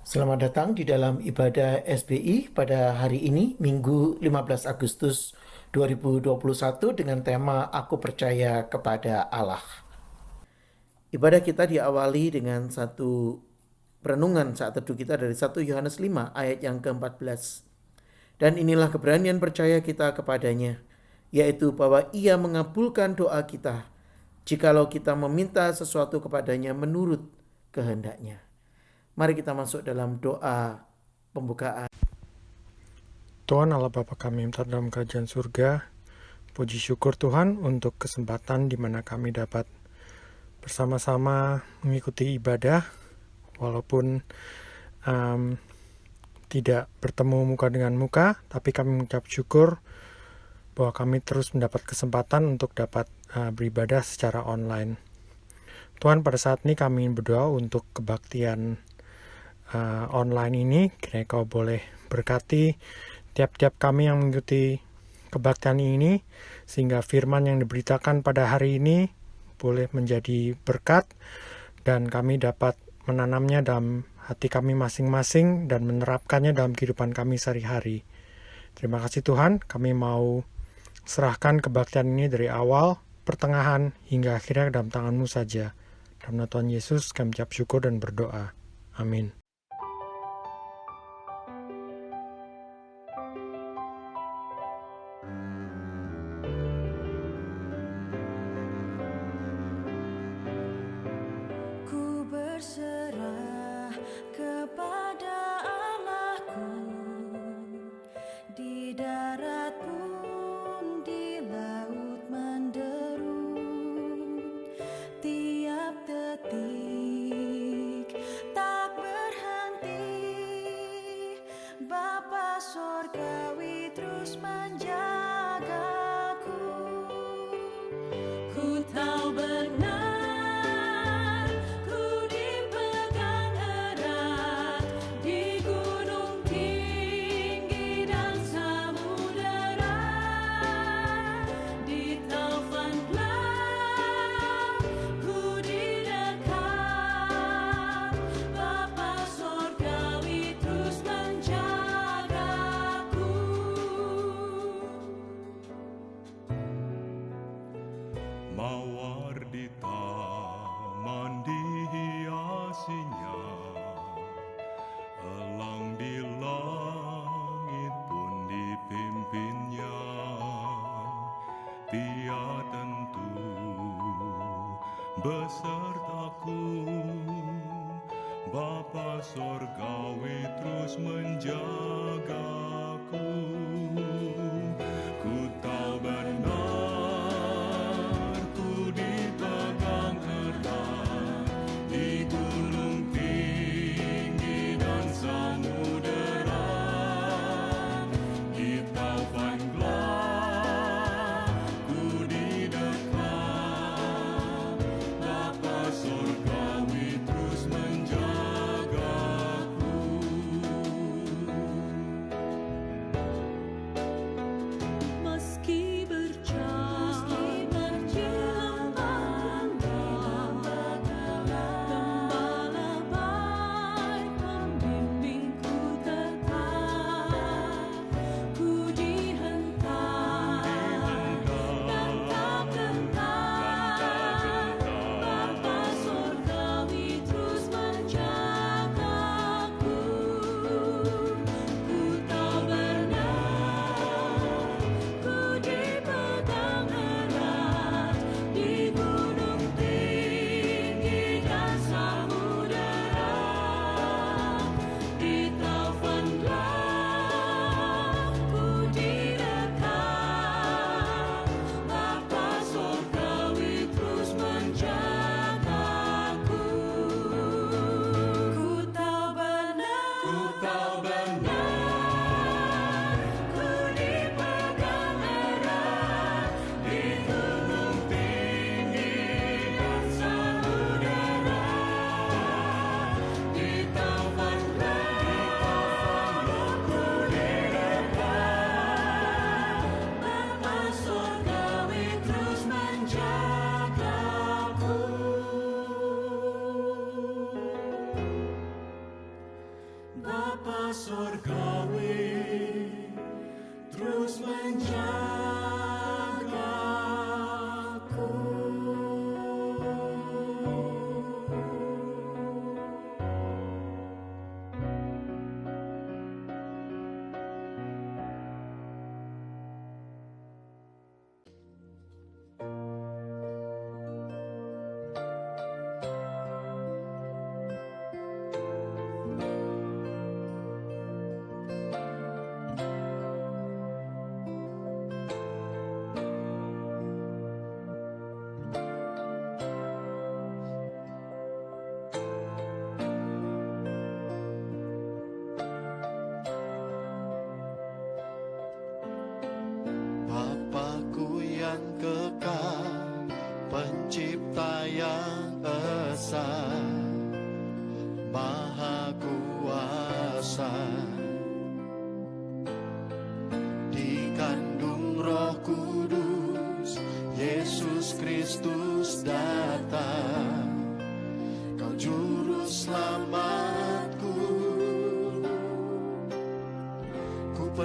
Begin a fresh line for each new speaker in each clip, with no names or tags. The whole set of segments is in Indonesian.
Selamat datang di dalam ibadah SBI pada hari ini, Minggu 15 Agustus 2021 dengan tema Aku Percaya Kepada Allah. Ibadah kita diawali dengan satu perenungan saat teduh kita dari 1 Yohanes 5 ayat yang ke-14. Dan inilah keberanian percaya kita kepadanya, yaitu bahwa Ia mengabulkan doa kita jikalau kita meminta sesuatu kepadanya menurut kehendaknya. Mari kita masuk dalam doa pembukaan.
Tuhan Allah Bapa kami yang telah dalam kerajaan surga, puji syukur Tuhan untuk kesempatan di mana kami dapat bersama-sama mengikuti ibadah, walaupun tidak bertemu muka dengan muka, tapi kami mengucap syukur bahwa kami terus mendapat kesempatan untuk dapat beribadah secara online. Tuhan, pada saat ini kami berdoa untuk kebaktian online ini, kiranya Kau boleh berkati tiap-tiap kami yang mengikuti kebaktian ini, sehingga firman yang diberitakan pada hari ini boleh menjadi berkat, dan kami dapat menanamnya dalam hati kami masing-masing dan menerapkannya dalam kehidupan kami sehari-hari. Terima kasih Tuhan, kami mau serahkan kebaktian ini dari awal, pertengahan, hingga akhirnya dalam tangan-Mu saja. Dalam nama Tuhan Yesus kami ucap syukur dan berdoa. Amin.
Ku berserah kepada Allahku, di darat pun di laut menderu, tiap detik tak berhenti, Bapa Sorgawi terus menjagaku. Ku tahu benar, ku dipegang erat di gunung tinggi dan samudera, di taufan gelap ku didekat, Bapa Sorgawi terus menjagaku.
Mawar di taman dihiasinya, elang di langit pun dipimpinnya. Dia tentu besertaku, Bapa Sorgawi terus menjagaku. Ku tahu benar, ku dipegang erat di gunung tinggi dan samudera, di taufan gelap ku didekat, Bapa Sorgawi terus menjagaku.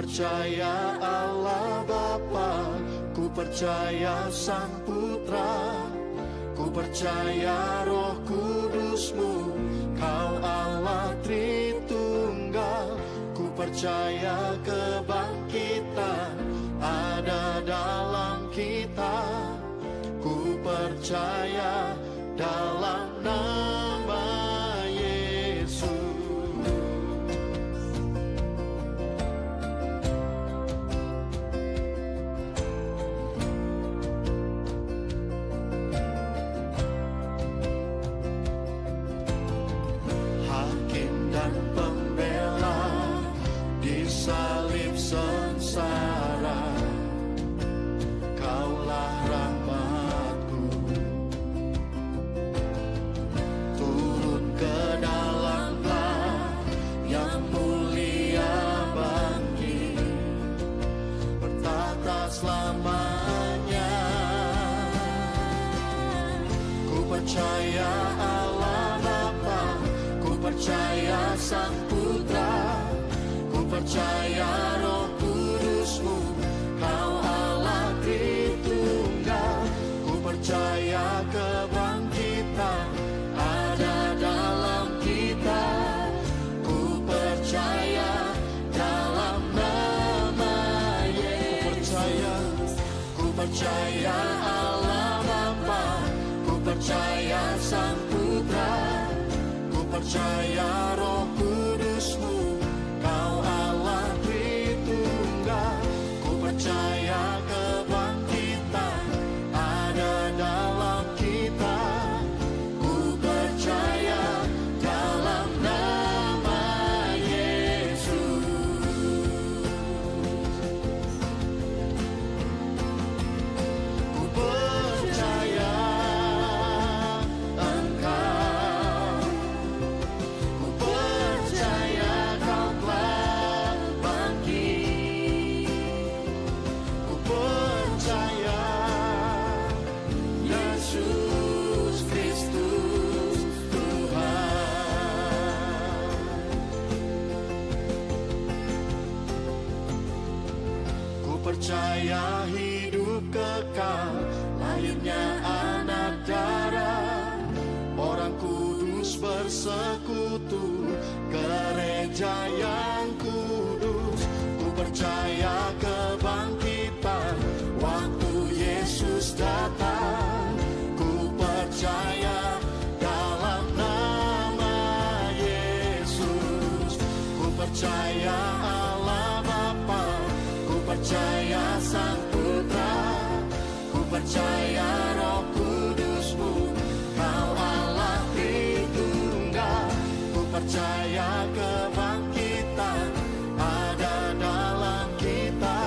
percaya Allah Bapa, ku percaya Sang Putra, ku percaya Roh Kudus-Mu, Kau Allah Tritunggal. Ku percaya kebangkitan ada dalam kita, ku percaya dalam nama Yesus. Hakim dan pembela di salib sengsara, Kaulah rahmatku. Turun ke dalamlah yang mulia bangkit, bertata selamanya. Ku percaya Allah Bapa, ku percaya Sang Putra, ku percaya Roh Kudus-Mu, Kau Allah Tritunggal. Ku percaya kebangkitan ada dalam kita, ku percaya dalam nama Yesus. Ku percaya Allah Bapa, ku percaya Sang Putra, ku percaya Roh Kudus-Mu, Kau Allah Tritunggal. Ku percaya kebangkitan ada dalam kita, ku percaya dalam nama Yesus. Ku percaya Engkau, ku percaya Kau telah bangkit, ku percaya Yesus Kristus Tuhan. Ku percaya hidup kekal lahirnya anak darah, orang kudus bersekutu, gereja yang kudus. Ku percaya kebangkitan waktu Yesus datang, ku percaya dalam nama Yesus. Ku percaya Allah Bapa, ku percaya Sang Putra, ku percaya Roh Kudus-Mu, Kau Allah Tritunggal. Ku percaya kebangkitan ada dalam kita,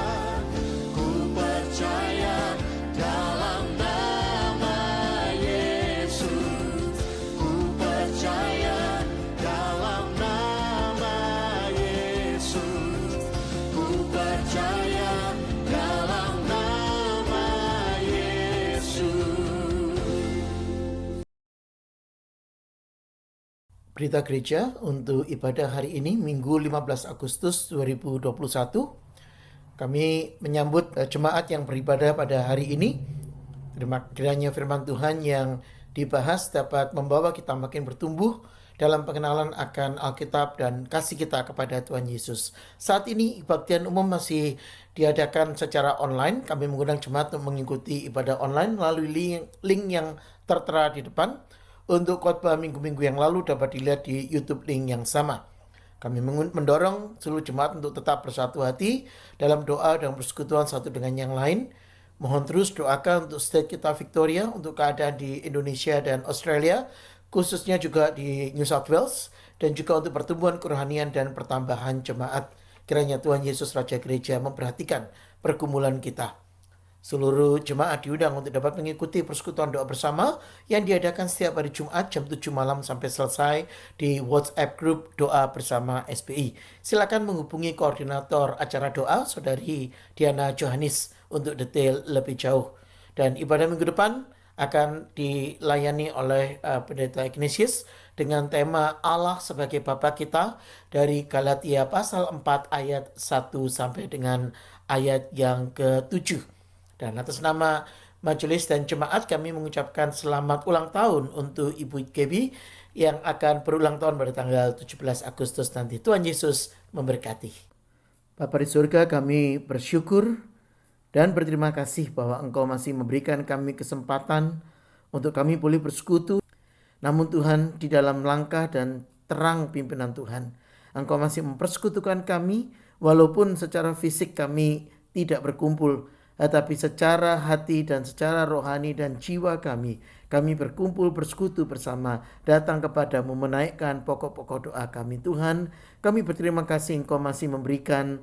ku percaya dalam nama Yesus. Ku percaya dalam nama Yesus. Ku percaya dalam nama Yesus.
Berita gereja untuk ibadah hari ini Minggu 15 Agustus 2021. Kami menyambut jemaat yang beribadah pada hari ini. Kiranya firman Tuhan yang dibahas dapat membawa kita makin bertumbuh dalam pengenalan akan Alkitab dan kasih kita kepada Tuhan Yesus. Saat ini kebaktian umum masih diadakan secara online. Kami mengundang jemaat untuk mengikuti ibadah online melalui link yang tertera di depan. Untuk khotbah minggu-minggu yang lalu dapat dilihat di YouTube link yang sama. Kami mendorong seluruh jemaat untuk tetap bersatu hati dalam doa dan persekutuan satu dengan yang lain. Mohon terus doakan untuk state kita Victoria, untuk keadaan di Indonesia dan Australia, khususnya juga di New South Wales, dan juga untuk pertumbuhan kerohanian dan pertambahan jemaat. Kiranya Tuhan Yesus Raja Gereja memperhatikan pergumulan kita. Seluruh jemaat diundang untuk dapat mengikuti persekutuan doa bersama yang diadakan setiap hari Jumat jam 7 malam sampai selesai di WhatsApp Group Doa Bersama SBI. Silakan menghubungi koordinator acara doa, Saudari Diana Johannes, untuk detail lebih jauh. Dan ibadah minggu depan akan dilayani oleh Pendeta Ignatius dengan tema Allah sebagai Bapa kita dari Galatia pasal 4 ayat 1 sampai dengan ayat yang ke-7. Dan atas nama majelis dan jemaat kami mengucapkan selamat ulang tahun untuk Ibu Gaby yang akan berulang tahun pada tanggal 17 Agustus nanti. Tuhan Yesus memberkati. Bapa di surga, kami bersyukur dan berterima kasih bahwa Engkau masih memberikan kami kesempatan untuk kami boleh bersekutu. Namun Tuhan, di dalam langkah dan terang pimpinan Tuhan, Engkau masih mempersekutukan kami walaupun secara fisik kami tidak berkumpul, tetapi secara hati dan secara rohani dan jiwa kami berkumpul bersekutu bersama, datang kepadamu menaikkan pokok-pokok doa kami. Tuhan, kami berterima kasih Engkau masih memberikan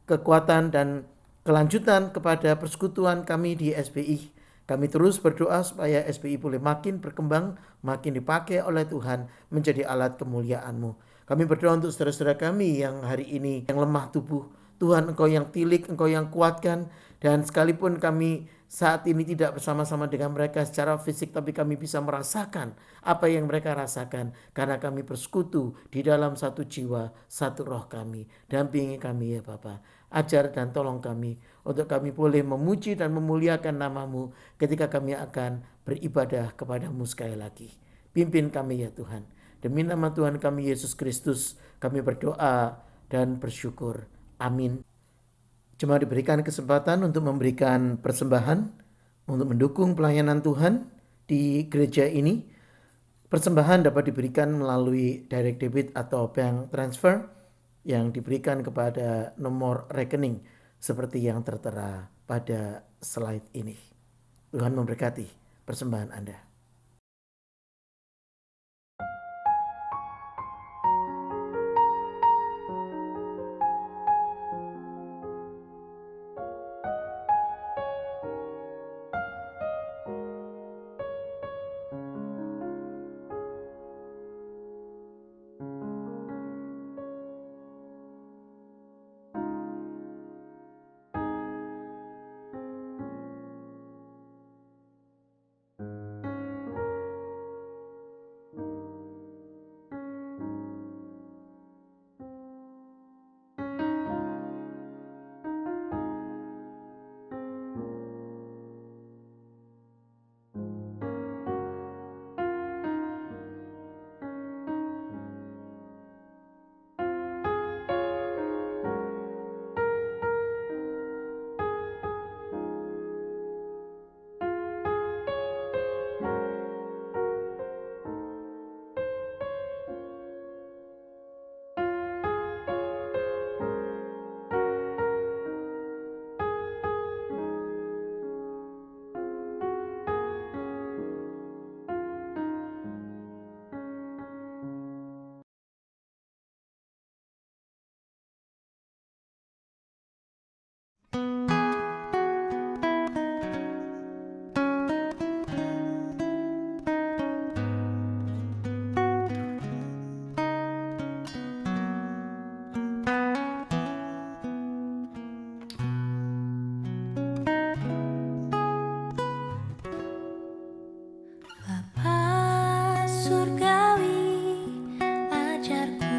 kekuatan dan kelanjutan kepada persekutuan kami di SBI. Kami terus berdoa supaya SBI boleh makin berkembang, makin dipakai oleh Tuhan menjadi alat kemuliaan-Mu. Kami berdoa untuk saudara-saudara kami yang hari ini yang lemah tubuh. Tuhan, Engkau yang tilik, Engkau yang kuatkan. Dan sekalipun kami saat ini tidak bersama-sama dengan mereka secara fisik, tapi kami bisa merasakan apa yang mereka rasakan. Karena kami bersekutu di dalam satu jiwa, satu roh kami. Dampingi kami ya Bapa. Ajar dan tolong kami untuk kami boleh memuji dan memuliakan nama-Mu ketika kami akan beribadah kepada-Mu sekali lagi. Pimpin kami ya Tuhan. Demi nama Tuhan kami Yesus Kristus, kami berdoa dan bersyukur. Amin. Jemaat diberikan kesempatan untuk memberikan persembahan untuk mendukung pelayanan Tuhan di gereja ini. Persembahan dapat diberikan melalui direct debit atau bank transfer yang diberikan kepada nomor rekening seperti yang tertera pada slide ini. Tuhan memberkati persembahan Anda.
Bapa surgawi, ajarku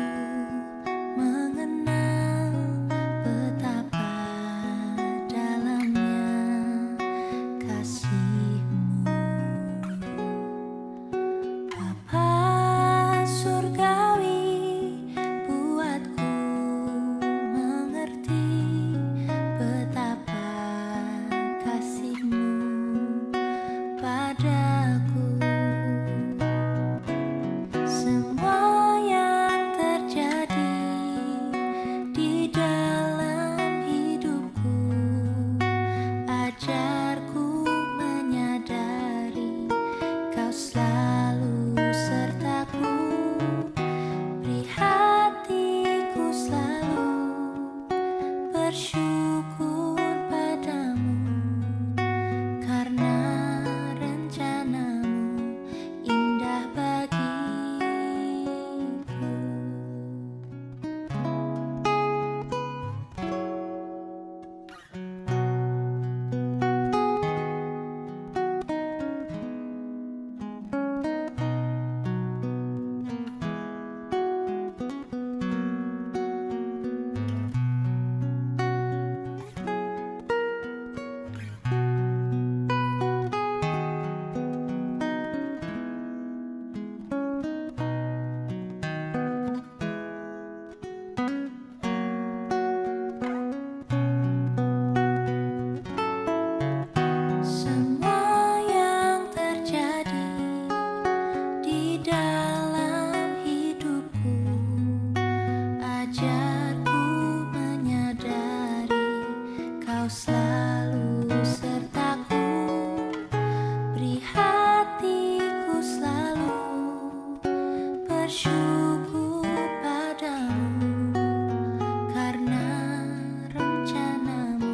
mengenal betapa dalamnya kasih-Mu. Bapa surgawi, buatku mengerti betapa kasih-Mu padaku. bersyukur padamu karena rencanamu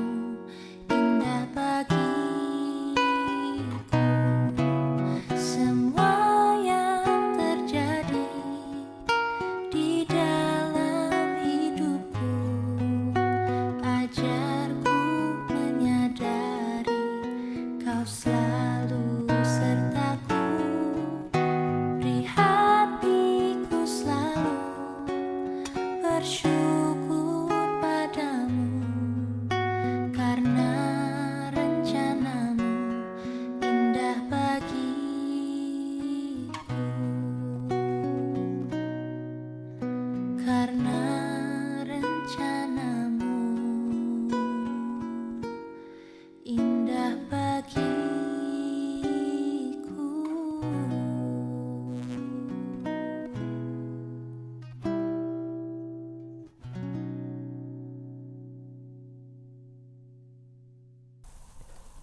indah bagiku. Semua yang terjadi di dalam hidupku ajarku menyadari kau selalu sertaku. Beri hatiku selalu bersyukur padamu karena rencanamu indah bagiku. Karena rencanamu indah bagiku.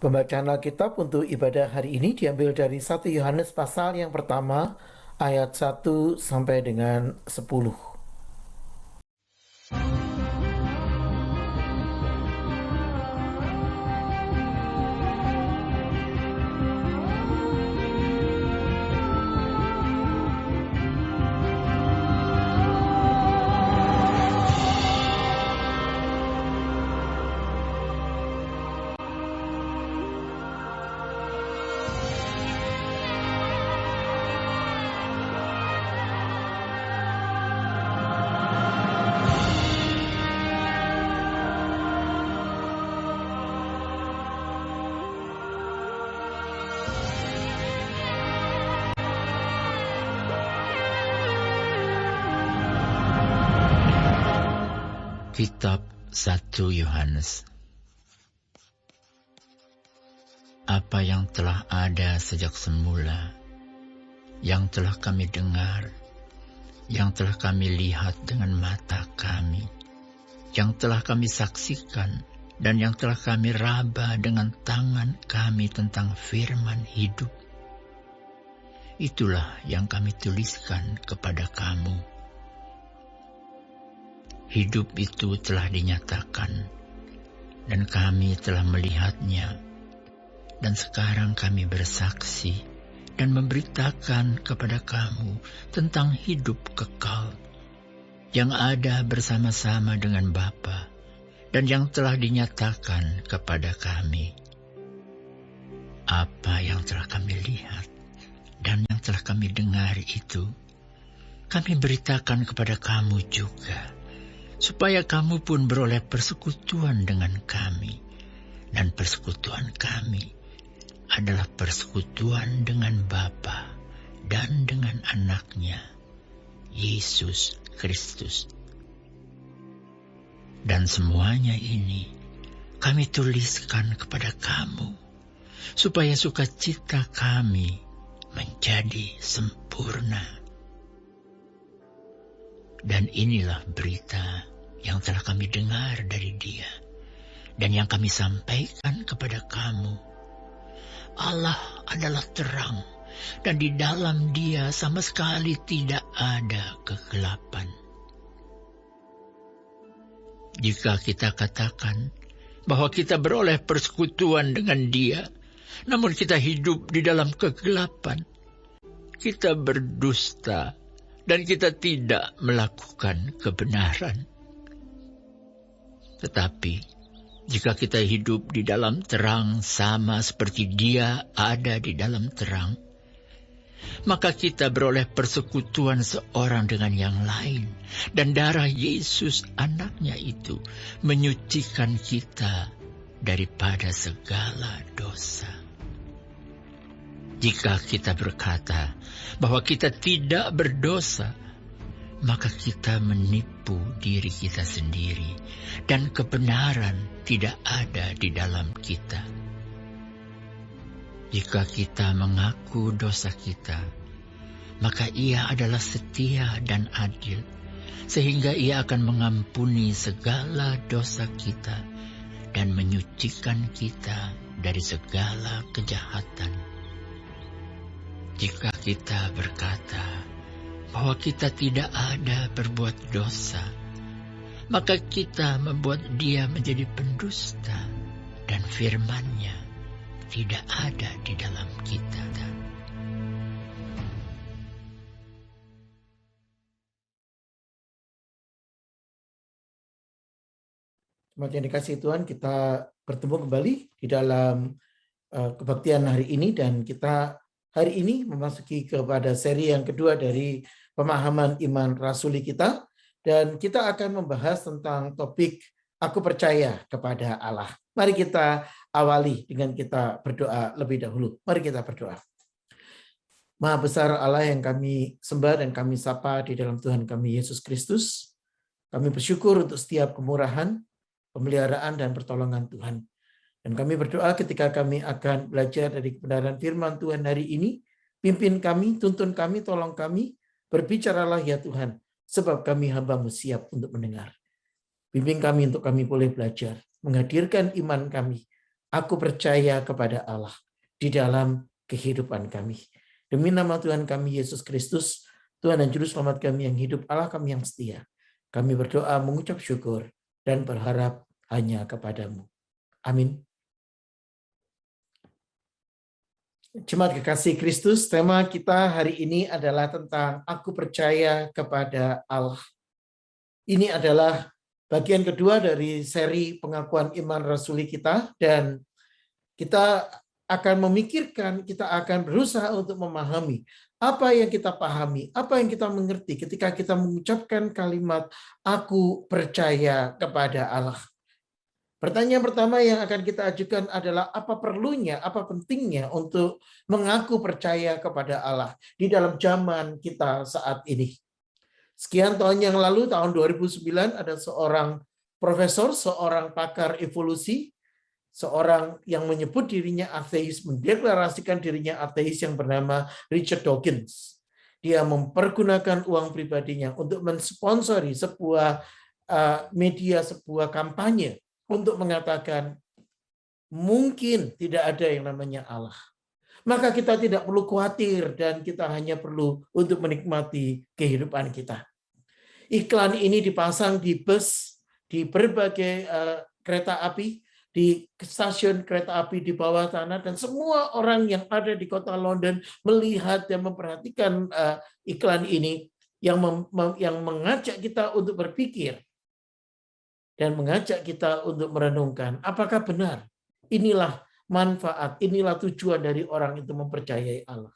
Pembacaan Alkitab untuk ibadah hari ini diambil dari 1 Yohanes pasal yang pertama ayat 1 sampai dengan 10.
Kitab 1 Yohanes. Apa yang telah ada sejak semula, yang telah kami dengar, yang telah kami lihat dengan mata kami, yang telah kami saksikan, dan yang telah kami raba dengan tangan kami tentang firman hidup. Itulah yang kami tuliskan kepada kamu. Hidup itu telah dinyatakan, dan kami telah melihatnya, dan sekarang kami bersaksi dan memberitakan kepada kamu tentang hidup kekal yang ada bersama-sama dengan Bapa dan yang telah dinyatakan kepada kami. Apa yang telah kami lihat dan yang telah kami dengar itu, kami beritakan kepada kamu juga, supaya kamu pun beroleh persekutuan dengan kami. Dan persekutuan kami adalah persekutuan dengan Bapa dan dengan Anaknya, Yesus Kristus. Dan semuanya ini kami tuliskan kepada kamu, supaya sukacita kami menjadi sempurna. Dan inilah berita yang telah kami dengar dari Dia, dan yang kami sampaikan kepada kamu. Allah adalah terang, dan di dalam Dia sama sekali tidak ada kegelapan. Jika kita katakan bahwa kita beroleh persekutuan dengan Dia, namun kita hidup di dalam kegelapan, kita berdusta dan kita tidak melakukan kebenaran. Tetapi jika kita hidup di dalam terang sama seperti Dia ada di dalam terang, maka kita beroleh persekutuan seorang dengan yang lain, dan darah Yesus Anaknya itu menyucikan kita daripada segala dosa. Jika kita berkata bahwa kita tidak berdosa, maka kita menipu diri kita sendiri, dan kebenaran tidak ada di dalam kita. Jika kita mengaku dosa kita, maka Ia adalah setia dan adil, sehingga Ia akan mengampuni segala dosa kita dan menyucikan kita dari segala kejahatan. Jika kita berkata bahwa kita tidak ada berbuat dosa, maka kita membuat Dia menjadi pendusta, dan firman-Nya tidak ada di dalam kita.
Jemaat yang dikasihi Tuhan, kita bertemu kembali di dalam kebaktian hari ini, dan kita hari ini memasuki kepada seri yang kedua dari pemahaman iman rasuli kita, dan kita akan membahas tentang topik aku percaya kepada Allah. Mari kita awali dengan kita berdoa lebih dahulu. Mari kita berdoa. Maha besar Allah yang kami sembah dan kami sapa di dalam Tuhan kami Yesus Kristus, kami bersyukur untuk setiap kemurahan, pemeliharaan dan pertolongan Tuhan. Dan kami berdoa ketika kami akan belajar dari kebenaran firman Tuhan hari ini, pimpin kami, tuntun kami, tolong kami, berbicaralah ya Tuhan, sebab kami hamba-Mu siap untuk mendengar. Bimbing kami untuk kami boleh belajar, menghadirkan iman kami. Aku percaya kepada Allah di dalam kehidupan kami. Demi nama Tuhan kami Yesus Kristus, Tuhan dan Juru Selamat kami yang hidup, Allah kami yang setia. Kami berdoa mengucap syukur dan berharap hanya kepada-Mu. Amin. Jemaat kekasih Kristus, tema kita hari ini adalah tentang aku percaya kepada Allah. Ini adalah bagian kedua dari seri pengakuan iman rasuli kita, dan kita akan memikirkan, kita akan berusaha untuk memahami apa yang kita pahami, apa yang kita mengerti ketika kita mengucapkan kalimat aku percaya kepada Allah. Pertanyaan pertama yang akan kita ajukan adalah apa perlunya, apa pentingnya untuk mengaku percaya kepada Allah di dalam zaman kita saat ini. Sekian tahun yang lalu, tahun 2009, ada seorang profesor, seorang pakar evolusi, seorang yang menyebut dirinya ateis, mendeklarasikan dirinya ateis, yang bernama Richard Dawkins. Dia mempergunakan uang pribadinya untuk mensponsori sebuah media, sebuah kampanye untuk mengatakan mungkin tidak ada yang namanya Allah. Maka kita tidak perlu khawatir dan kita hanya perlu untuk menikmati kehidupan kita. Iklan ini dipasang di bus, di berbagai kereta api, di stasiun kereta api di bawah tanah, dan semua orang yang ada di kota London melihat dan memperhatikan iklan ini yang mengajak kita untuk berpikir dan mengajak kita untuk merenungkan apakah benar inilah manfaat, inilah tujuan dari orang itu mempercayai Allah,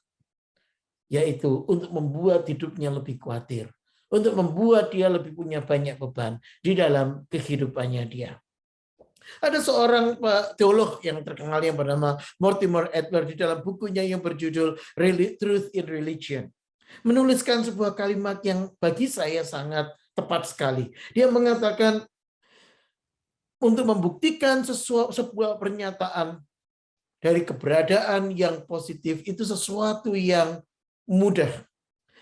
yaitu untuk membuat hidupnya lebih khawatir, untuk membuat dia lebih punya banyak beban di dalam kehidupannya dia. Ada seorang teolog yang terkenal yang bernama Mortimer Adler, di dalam bukunya yang berjudul Truth in Religion, menuliskan sebuah kalimat yang bagi saya sangat tepat sekali. Dia mengatakan, untuk membuktikan sebuah pernyataan dari keberadaan yang positif itu sesuatu yang mudah.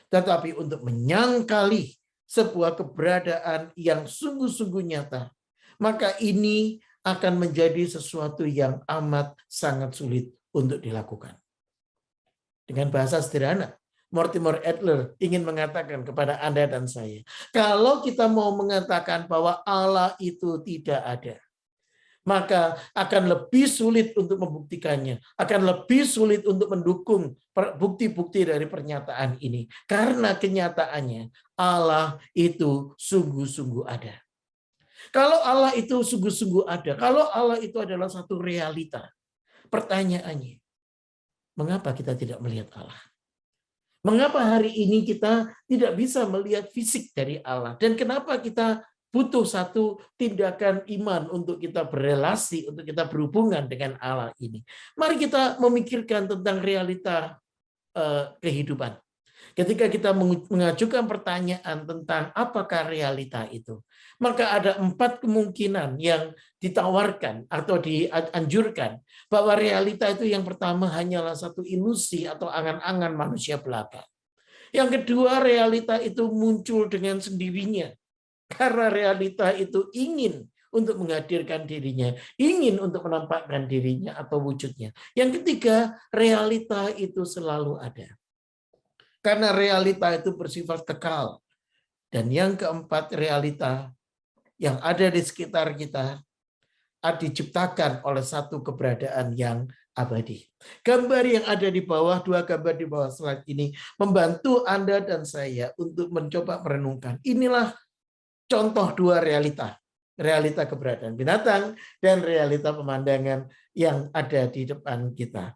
Tetapi untuk menyangkali sebuah keberadaan yang sungguh-sungguh nyata, maka ini akan menjadi sesuatu yang amat sangat sulit untuk dilakukan. Dengan bahasa sederhana, Mortimer Adler ingin mengatakan kepada Anda dan saya, kalau kita mau mengatakan bahwa Allah itu tidak ada, maka akan lebih sulit untuk membuktikannya, akan lebih sulit untuk mendukung bukti-bukti dari pernyataan ini. Karena kenyataannya Allah itu sungguh-sungguh ada. Kalau Allah itu sungguh-sungguh ada, kalau Allah itu adalah satu realita, pertanyaannya, mengapa kita tidak melihat Allah? Mengapa hari ini kita tidak bisa melihat fisik dari Allah? Dan kenapa kita butuh satu tindakan iman untuk kita berelasi, untuk kita berhubungan dengan Allah ini? Mari kita memikirkan tentang realita kehidupan. Ketika kita mengajukan pertanyaan tentang apakah realita itu, maka ada 4 kemungkinan yang ditawarkan atau dianjurkan, bahwa realita itu yang pertama hanyalah satu ilusi atau angan-angan manusia belaka. Yang kedua, realita itu muncul dengan sendirinya karena realita itu ingin untuk menghadirkan dirinya, ingin untuk menampakkan dirinya atau wujudnya. Yang ketiga, realita itu selalu ada. Karena realita itu bersifat kekal. Dan yang keempat, realita yang ada di sekitar kita diciptakan oleh satu keberadaan yang abadi. Gambar yang ada di bawah, dua gambar di bawah slide ini membantu Anda dan saya untuk mencoba merenungkan. Inilah contoh dua realita. Realita keberadaan binatang dan realita pemandangan yang ada di depan kita.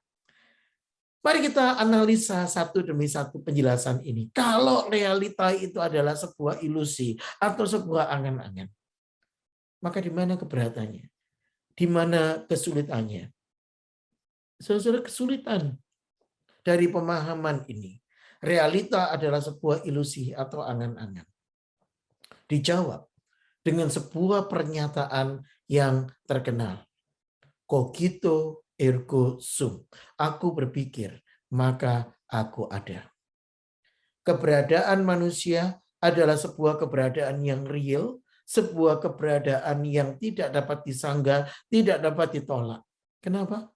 Mari kita analisa satu demi satu penjelasan ini. Kalau realita itu adalah sebuah ilusi atau sebuah angan-angan, maka di mana keberatannya? Di mana kesulitannya? Saudara, kesulitan dari pemahaman ini. Realita adalah sebuah ilusi atau angan-angan. Dijawab dengan sebuah pernyataan yang terkenal. Cogito ergo sum. Aku berpikir, maka aku ada. Keberadaan manusia adalah sebuah keberadaan yang real, sebuah keberadaan yang tidak dapat disanggah, tidak dapat ditolak. Kenapa?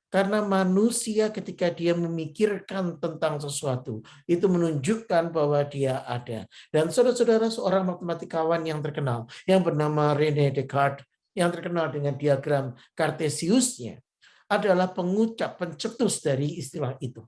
Karena manusia ketika dia memikirkan tentang sesuatu, itu menunjukkan bahwa dia ada. Dan saudara-saudara, seorang matematikawan yang terkenal, yang bernama René Descartes, yang terkenal dengan diagram Cartesiusnya, adalah pencetus dari istilah itu.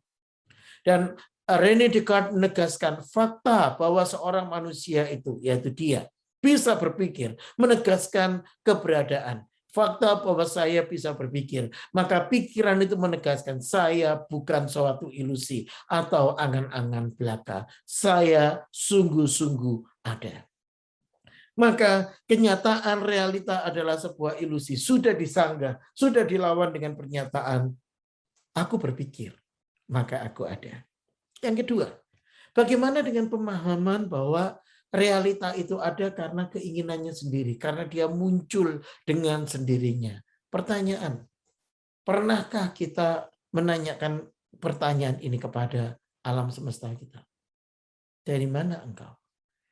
Dan René Descartes menegaskan fakta bahwa seorang manusia itu, yaitu dia, bisa berpikir, menegaskan keberadaan. Fakta bahwa saya bisa berpikir, maka pikiran itu menegaskan saya bukan suatu ilusi atau angan-angan belaka. Saya sungguh-sungguh ada. Maka kenyataan realita adalah sebuah ilusi. Sudah disanggah, sudah dilawan dengan pernyataan, aku berpikir, maka aku ada. Yang kedua, bagaimana dengan pemahaman bahwa realita itu ada karena keinginannya sendiri, karena dia muncul dengan sendirinya. Pertanyaan, pernahkah kita menanyakan pertanyaan ini kepada alam semesta kita? Dari mana engkau?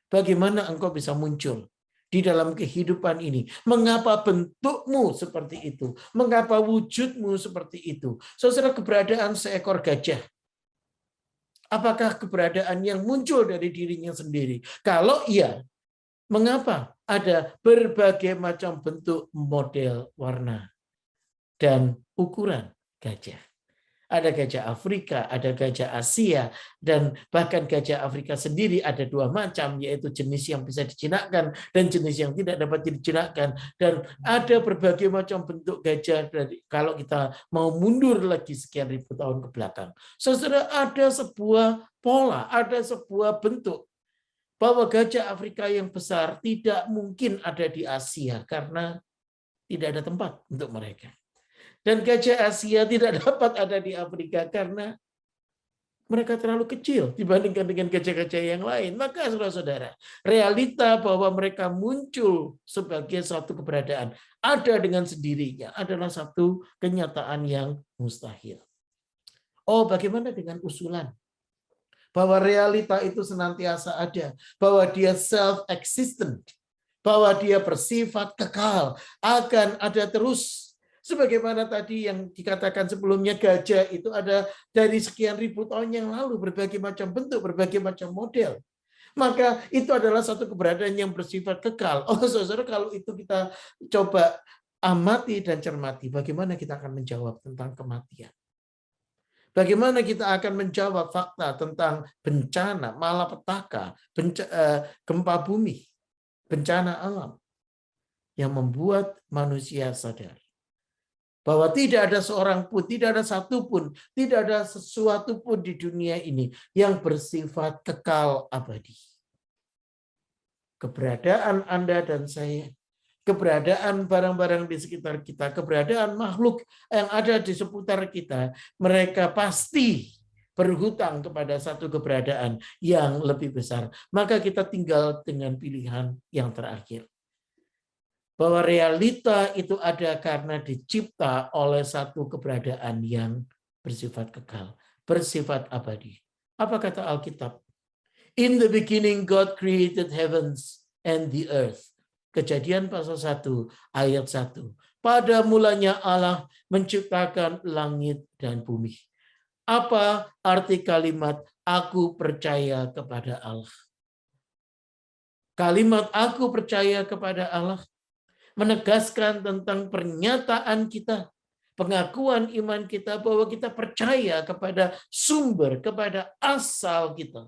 Bagaimana engkau bisa muncul di dalam kehidupan ini? Mengapa bentukmu seperti itu? Mengapa wujudmu seperti itu? Saudara, keberadaan seekor gajah, apakah keberadaan yang muncul dari dirinya sendiri? Kalau iya, mengapa ada berbagai macam bentuk, model, warna, dan ukuran gajah? Ada gajah Afrika, ada gajah Asia, dan bahkan gajah Afrika sendiri ada dua macam, yaitu jenis yang bisa dijinakkan dan jenis yang tidak dapat dijinakkan. Dan ada berbagai macam bentuk gajah dari kalau kita mau mundur lagi sekian ribu tahun ke belakang. Saudara, ada sebuah pola, ada sebuah bentuk bahwa gajah Afrika yang besar tidak mungkin ada di Asia karena tidak ada tempat untuk mereka. Dan gajah Asia tidak dapat ada di Afrika karena mereka terlalu kecil dibandingkan dengan gajah-gajah yang lain. Maka saudara-saudara, realita bahwa mereka muncul sebagai suatu keberadaan ada dengan sendirinya adalah satu kenyataan yang mustahil. Oh, bagaimana dengan usulan? Bahwa realita itu senantiasa ada, bahwa dia self-existent, bahwa dia bersifat kekal, akan ada terus. Sebagaimana tadi yang dikatakan sebelumnya, gajah itu ada dari sekian ribu tahun yang lalu, berbagai macam bentuk, berbagai macam model. Maka itu adalah satu keberadaan yang bersifat kekal. Oh saudara, kalau itu kita coba amati dan cermati, bagaimana kita akan menjawab tentang kematian? Bagaimana kita akan menjawab fakta tentang bencana, malapetaka, gempa bumi, bencana alam yang membuat manusia sadar bahwa tidak ada seorang pun, tidak ada satu pun, tidak ada sesuatu pun di dunia ini yang bersifat kekal abadi. Keberadaan Anda dan saya, keberadaan barang-barang di sekitar kita, keberadaan makhluk yang ada di seputar kita, mereka pasti berhutang kepada satu keberadaan yang lebih besar. Maka kita tinggal dengan pilihan yang terakhir. Bahwa realita itu ada karena dicipta oleh satu keberadaan yang bersifat kekal, bersifat abadi. Apa kata Alkitab? In the beginning God created heavens and the earth. Kejadian pasal 1 ayat 1. Pada mulanya Allah menciptakan langit dan bumi. Apa arti kalimat aku percaya kepada Allah? Kalimat aku percaya kepada Allah menegaskan tentang pernyataan kita, pengakuan iman kita bahwa kita percaya kepada sumber, kepada asal kita.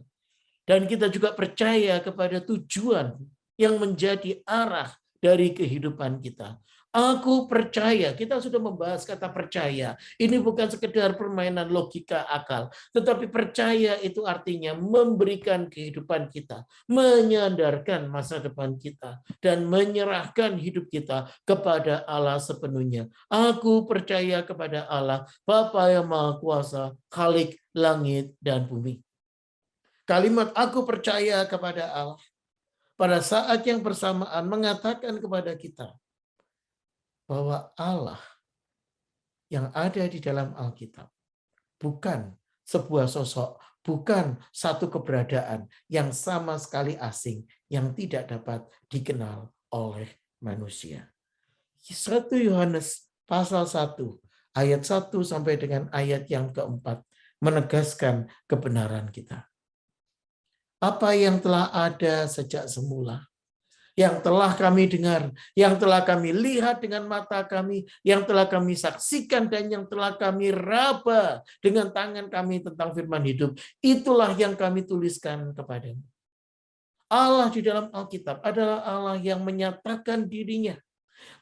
Dan kita juga percaya kepada tujuan yang menjadi arah dari kehidupan kita. Aku percaya, kita sudah membahas kata percaya. Ini bukan sekedar permainan logika akal, tetapi percaya itu artinya memberikan kehidupan kita, menyandarkan masa depan kita, dan menyerahkan hidup kita kepada Allah sepenuhnya. Aku percaya kepada Allah, Bapa yang Maha Kuasa, Khalik langit dan bumi. Kalimat aku percaya kepada Allah pada saat yang bersamaan mengatakan kepada kita bahwa Allah yang ada di dalam Alkitab bukan sebuah sosok, bukan satu keberadaan yang sama sekali asing, yang tidak dapat dikenal oleh manusia. 1 Yohanes pasal 1 ayat 1 sampai dengan ayat yang keempat menegaskan kebenaran kita. Apa yang telah ada sejak semula, yang telah kami dengar, yang telah kami lihat dengan mata kami, yang telah kami saksikan dan yang telah kami raba dengan tangan kami tentang firman hidup, itulah yang kami tuliskan kepadamu. Allah di dalam Alkitab adalah Allah yang menyatakan dirinya.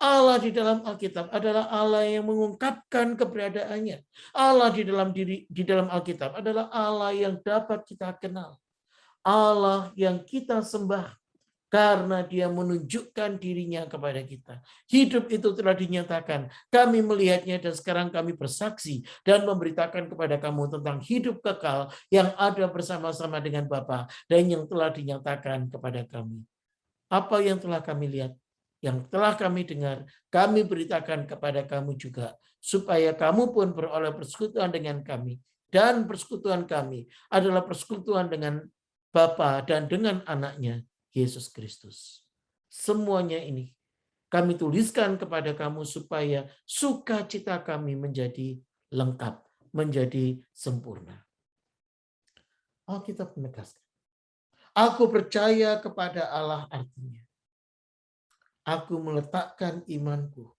Allah di dalam Alkitab adalah Allah yang mengungkapkan keberadaannya. Allah di dalam Alkitab adalah Allah yang dapat kita kenal. Allah yang kita sembah karena dia menunjukkan dirinya kepada kita. Hidup itu telah dinyatakan. Kami melihatnya dan sekarang kami bersaksi dan memberitakan kepada kamu tentang hidup kekal yang ada bersama-sama dengan Bapa dan yang telah dinyatakan kepada kami. Apa yang telah kami lihat, yang telah kami dengar, kami beritakan kepada kamu juga, supaya kamu pun beroleh persekutuan dengan kami. Dan persekutuan kami adalah persekutuan dengan Bapa dan dengan anaknya, Yesus Kristus. Semuanya ini kami tuliskan kepada kamu supaya sukacita kami menjadi lengkap, menjadi sempurna. Alkitab menegaskan, aku percaya kepada Allah artinya, aku meletakkan imanku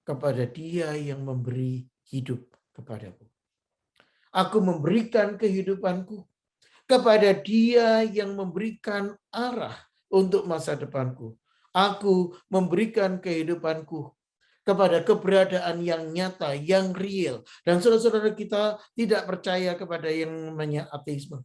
kepada Dia yang memberi hidup kepadaku. Aku memberikan kehidupanku kepada Dia yang memberikan arah untuk masa depanku. Aku memberikan kehidupanku kepada keberadaan yang nyata, yang real. Dan saudara-saudara kita tidak percaya kepada yang namanya ateisme.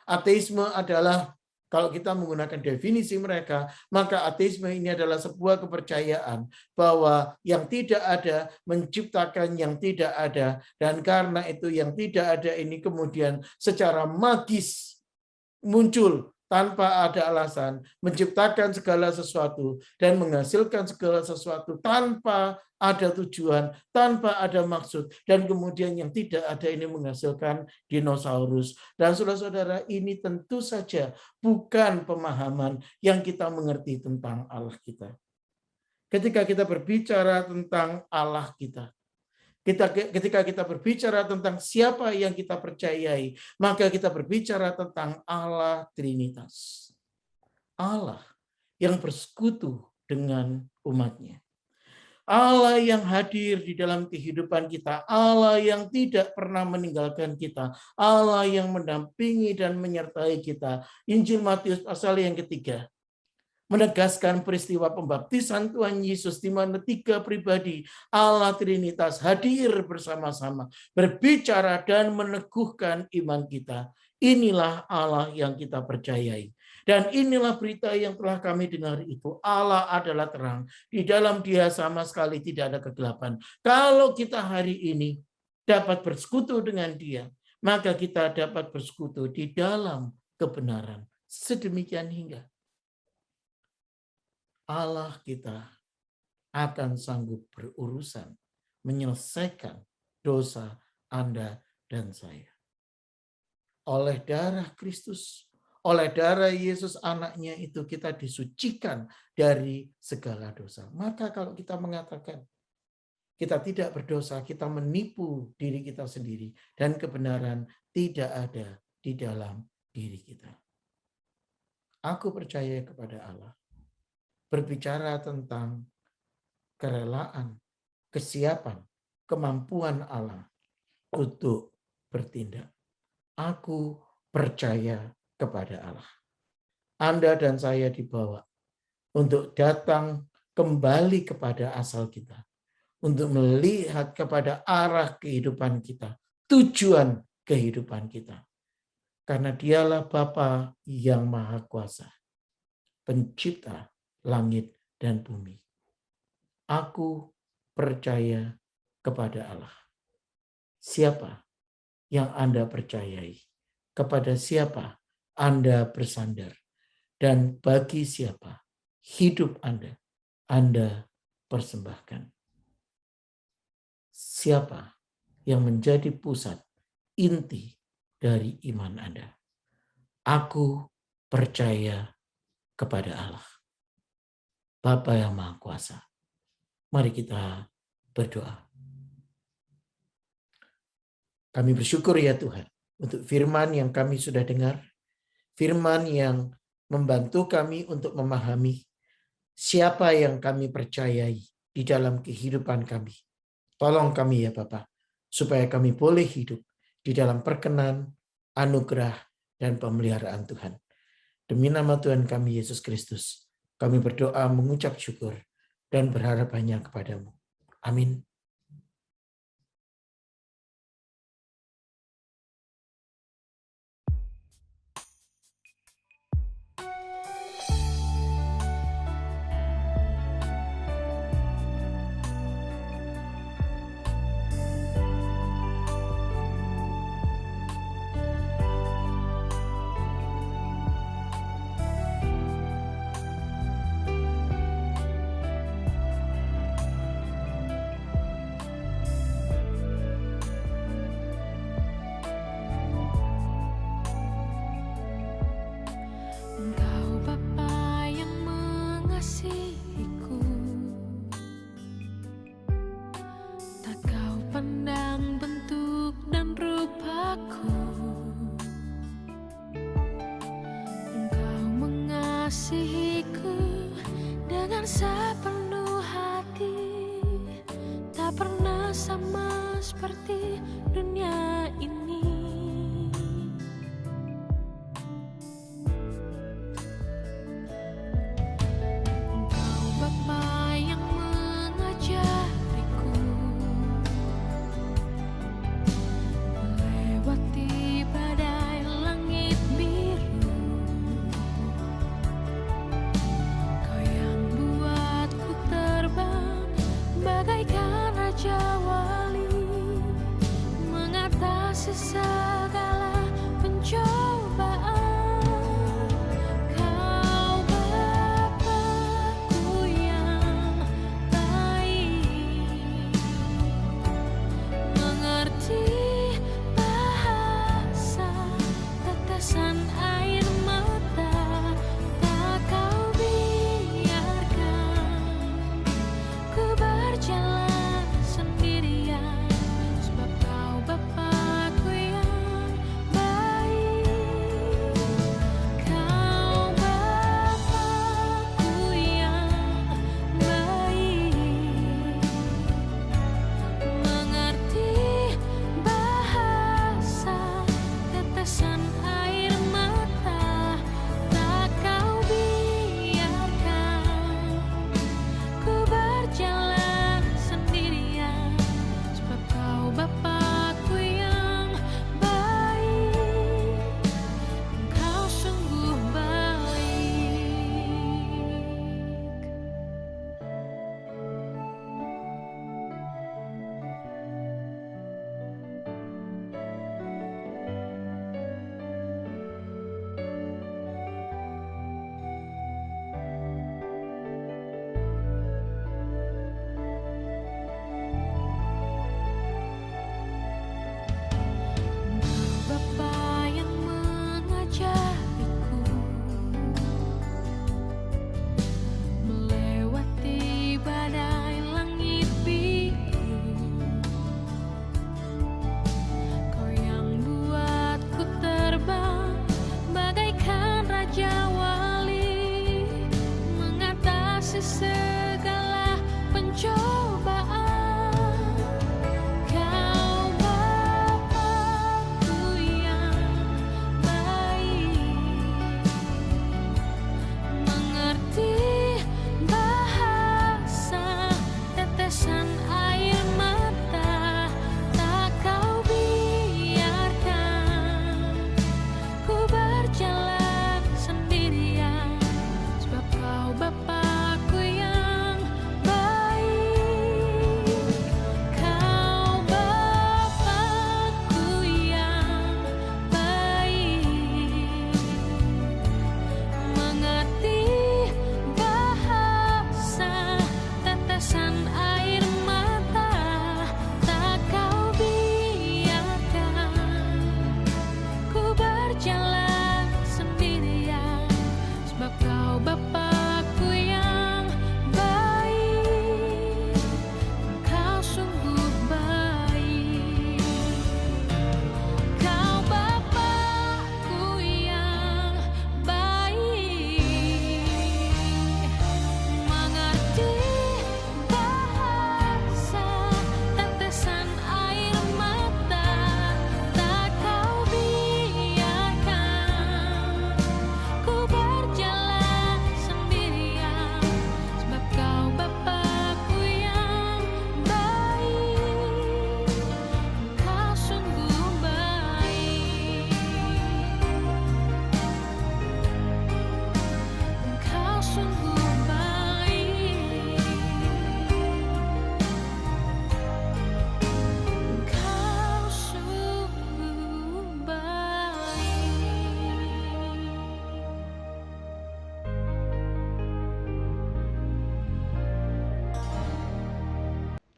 Ateisme adalah, kalau kita menggunakan definisi mereka, maka ateisme ini adalah sebuah kepercayaan bahwa yang tidak ada menciptakan yang tidak ada, dan karena itu yang tidak ada ini kemudian secara magis muncul tanpa ada alasan, menciptakan segala sesuatu dan menghasilkan segala sesuatu tanpa ada tujuan, tanpa ada maksud, dan kemudian yang tidak ada ini menghasilkan dinosaurus. Dan saudara-saudara, ini tentu saja bukan pemahaman yang kita mengerti tentang Allah kita. Ketika kita berbicara tentang Allah kita, ketika kita berbicara tentang siapa yang kita percayai, maka kita berbicara tentang Allah Trinitas. Allah yang bersekutu dengan umatnya. Allah yang hadir di dalam kehidupan kita, Allah yang tidak pernah meninggalkan kita, Allah yang mendampingi dan menyertai kita. Injil Matius pasal yang ketiga menegaskan peristiwa pembaptisan Tuhan Yesus di mana tiga pribadi Allah Trinitas hadir bersama-sama, berbicara dan meneguhkan iman kita. Inilah Allah yang kita percayai. Dan inilah berita yang telah kami dengar itu. Allah adalah terang. Di dalam Dia sama sekali tidak ada kegelapan. Kalau kita hari ini dapat bersekutu dengan Dia, maka kita dapat bersekutu di dalam kebenaran. Sedemikian hingga Allah kita akan sanggup berurusan menyelesaikan dosa Anda dan saya. Oleh darah Kristus, oleh darah Yesus anaknya itu kita disucikan dari segala dosa. Maka kalau kita mengatakan kita tidak berdosa, kita menipu diri kita sendiri, dan kebenaran tidak ada di dalam diri kita. Aku percaya kepada Allah. Berbicara tentang kerelaan, kesiapan, kemampuan Allah untuk bertindak. Aku percaya kepada Allah. Anda dan saya dibawa untuk datang kembali kepada asal kita, untuk melihat kepada arah kehidupan kita, tujuan kehidupan kita. Karena dialah Bapa yang Maha Kuasa, pencipta langit dan bumi. Aku percaya kepada Allah. Siapa yang Anda percayai? Kepada siapa Anda bersandar? Dan bagi siapa hidup Anda persembahkan? Siapa yang menjadi pusat inti dari iman Anda? Aku percaya kepada Allah, Bapa yang Maha Kuasa. Mari kita berdoa. Kami bersyukur ya Tuhan untuk firman yang kami sudah dengar, firman yang membantu kami untuk memahami siapa yang kami percayai di dalam kehidupan kami. Tolong kami ya Bapa, supaya kami boleh hidup di dalam perkenan, anugerah, dan pemeliharaan Tuhan. Demi nama Tuhan kami Yesus Kristus, kami berdoa mengucap syukur dan berharap hanya kepadamu. Amin.
Engkau Bapa yang mengasihiku, tak kau pandang bentuk dan rupaku. Engkau mengasihiku dengan sepenuh hati, tak pernah sama seperti dunia ini. Bapa yang mengajariku melewati badai langit biru. Kau yang buatku terbang bagaikan raja wali, mengatasi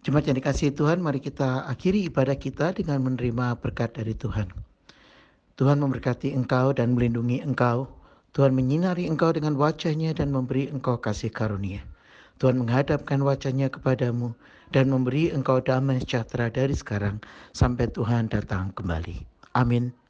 Jemaat yang dikasihi Tuhan, mari kita akhiri ibadah kita dengan menerima berkat dari Tuhan. Tuhan memberkati engkau dan melindungi engkau. Tuhan menyinari engkau dengan wajah-Nya dan memberi engkau kasih karunia. Tuhan menghadapkan wajah-Nya kepadamu dan memberi engkau damai sejahtera dari sekarang sampai Tuhan datang kembali. Amin.